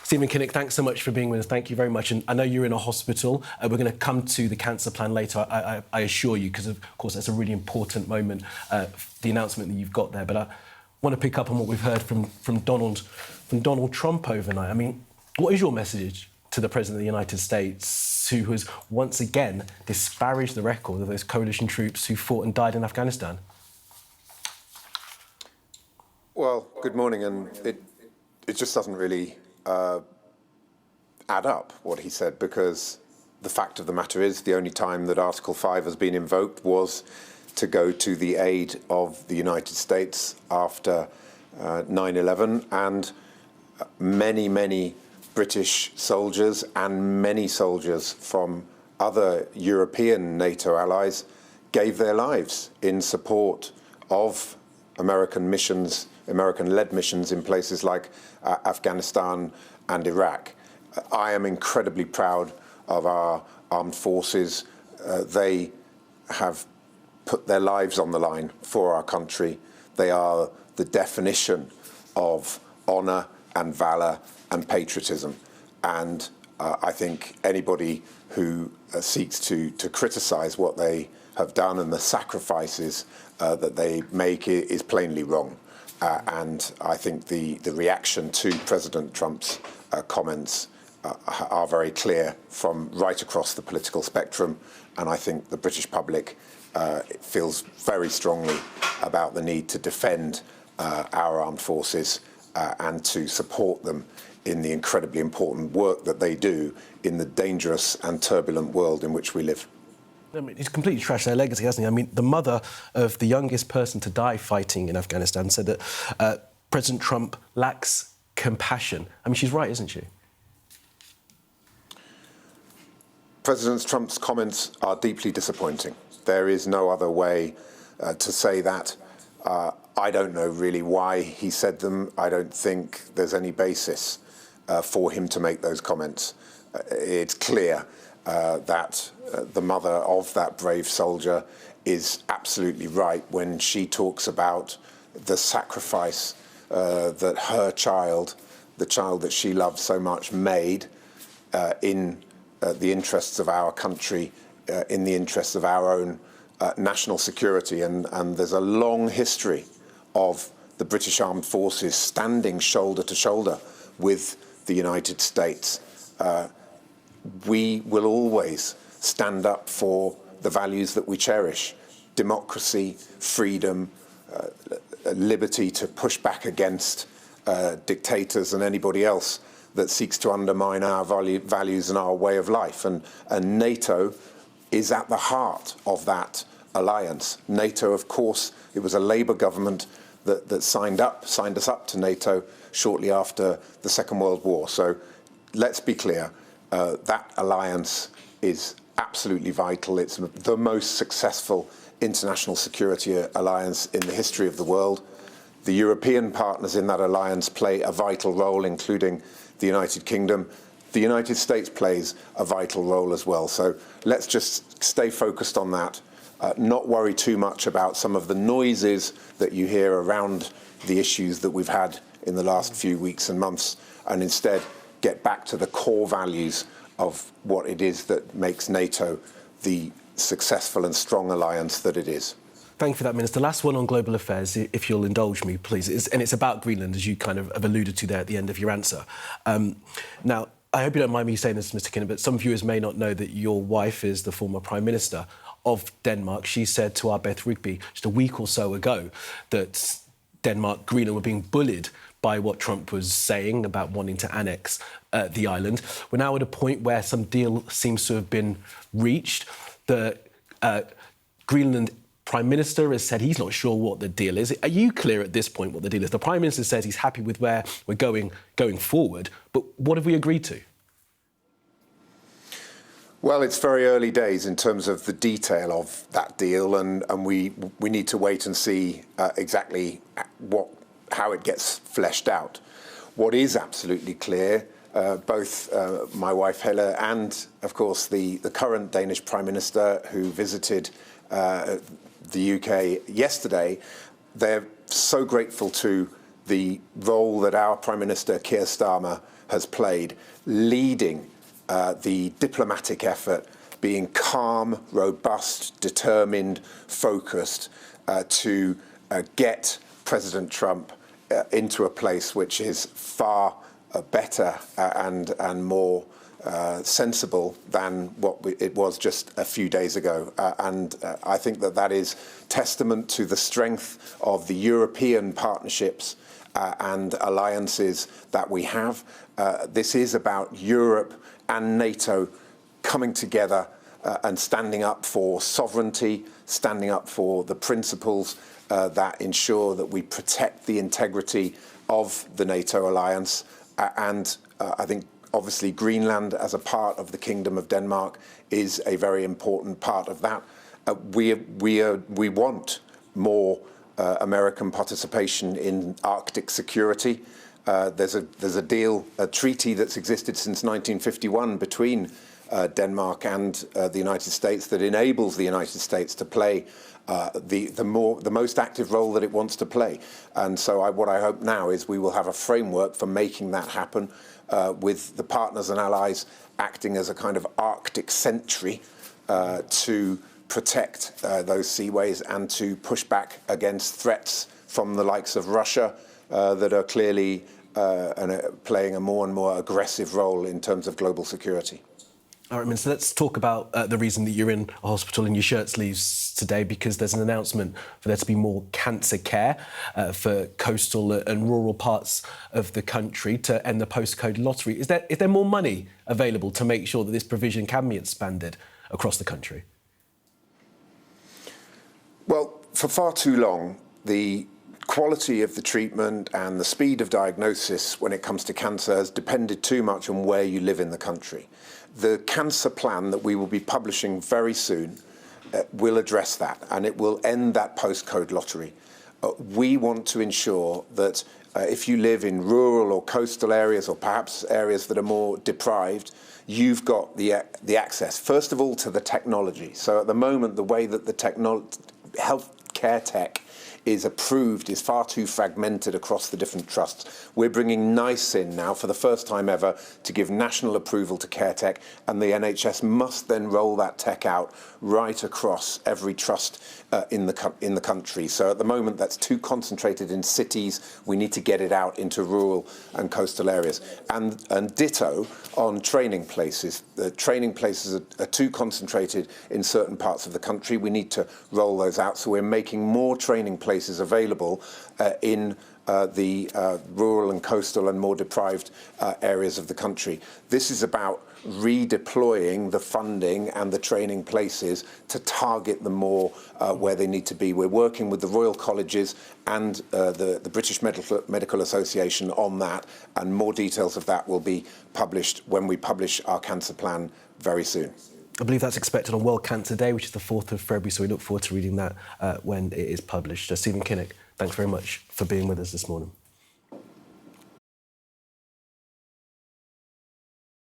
Stephen Kinnock, thanks so much for being with us. Thank you very much. And I know you're in a hospital. We're going to come to the cancer plan later, I assure you, because, of course, that's a really important moment, the announcement that you've got there. But I want to pick up on what we've heard from Donald Trump overnight. I mean, what is your message to the President of the United States, who has once again disparaged the record of those coalition troops who fought and died in Afghanistan? Well, good morning, and it just doesn't really add up, what he said, because the fact of the matter is the only time that Article 5 has been invoked was to go to the aid of the United States after 9/11, and many British soldiers and many soldiers from other European NATO allies gave their lives in support of American missions, American-led missions in places like Afghanistan and Iraq. I am incredibly proud of our armed forces. They have put their lives on the line for our country. They are the definition of honour and valour and patriotism. And I think anybody who seeks to criticise what they have done and the sacrifices that they make is plainly wrong. And I think the reaction to President Trump's comments are very clear from right across the political spectrum. And I think the British public feels very strongly about the need to defend our armed forces and to support them in the incredibly important work that they do in the dangerous and turbulent world in which we live. I mean, he's completely trashed their legacy, hasn't he? I mean, the mother of the youngest person to die fighting in Afghanistan said that President Trump lacks compassion. I mean, she's right, isn't she? President Trump's comments are deeply disappointing. There is no other way to say that. I don't know really why he said them. I don't think there's any basis for him to make those comments. It's clear that the mother of that brave soldier is absolutely right when she talks about the sacrifice that her child, the child that she loved so much, made in the interests of our country, in the interests of our own national security. And there's a long history of the British Armed Forces standing shoulder to shoulder with the United States. We will always stand up for the values that we cherish: democracy, freedom, liberty to push back against dictators and anybody else that seeks to undermine our values and our way of life. And NATO is at the heart of that alliance. NATO, of course, it was a Labour government that signed us up to NATO shortly after the Second World War. So let's be clear, that alliance is absolutely vital. It's the most successful international security alliance in the history of the world. The European partners in that alliance play a vital role, including the United Kingdom. The United States plays a vital role as well. So let's just stay focused on that, not worry too much about some of the noises that you hear around the issues that we've had in the last few weeks and months, and instead get back to the core values of what it is that makes NATO the successful and strong alliance that it is. Thank you for that, Minister. Last one on global affairs, if you'll indulge me, please. It's about Greenland, as you kind of have alluded to there at the end of your answer. Now, I hope you don't mind me saying this, Mr. Kinnock, but some viewers may not know that your wife is the former Prime Minister of Denmark. She said to our Beth Rigby just a week or so ago that Denmark, Greenland were being bullied by what Trump was saying about wanting to annex the island. We're now at a point where some deal seems to have been reached. The Greenland Prime Minister has said he's not sure what the deal is. Are you clear at this point what the deal is? The Prime Minister says he's happy with where we're going forward, but what have we agreed to? Well, it's very early days in terms of the detail of that deal, and we need to wait and see exactly how it gets fleshed out. What is absolutely clear, both my wife Helle and, of course, the current Danish Prime Minister who visited the UK yesterday, they're so grateful to the role that our Prime Minister Keir Starmer has played, leading the diplomatic effort, being calm, robust, determined, focused to get President Trump into a place which is far better and more sensible than what it was just a few days ago. And I think that is testament to the strength of the European partnerships and alliances that we have. This is about Europe and NATO coming together and standing up for sovereignty, standing up for the principles that ensure that we protect the integrity of the NATO alliance. And I think obviously Greenland as a part of the Kingdom of Denmark is a very important part of that. We want more American participation in Arctic security. There's a treaty that's existed since 1951 between Denmark and the United States that enables the United States to play the most active role that it wants to play. And so what I hope now is we will have a framework for making that happen with the partners and allies acting as a kind of Arctic sentry to protect those seaways and to push back against threats from the likes of Russia that are clearly playing a more and more aggressive role in terms of global security. All right, Minister, let's talk about the reason that you're in a hospital in your shirt sleeves today, because there's an announcement for there to be more cancer care for coastal and rural parts of the country to end the postcode lottery. Is there more money available to make sure that this provision can be expanded across the country? Well, for far too long, the quality of the treatment and the speed of diagnosis when it comes to cancer has depended too much on where you live in the country. The cancer plan that we will be publishing very soon will address that, and it will end that postcode lottery. We want to ensure that if you live in rural or coastal areas, or perhaps areas that are more deprived, you've got the access, first of all, to the technology. So at the moment, the way that the healthcare tech is approved is far too fragmented across the different trusts. We're bringing NICE in now for the first time ever to give national approval to care tech, and the NHS must then roll that tech out right across every trust in the country. So at the moment that's too concentrated in cities. We need to get it out into rural and coastal areas. And ditto on training places. The training places are too concentrated in certain parts of the country. We need to roll those out. So we're making more training places available in the rural and coastal and more deprived areas of the country. This is about redeploying the funding and the training places to target them more where they need to be. We're working with the Royal Colleges and the British Medical Association on that, and more details of that will be published when we publish our cancer plan very soon. I believe that's expected on World Cancer Day, which is the 4th of February, so we look forward to reading that when it is published. Stephen Kinnock, thanks very much for being with us this morning.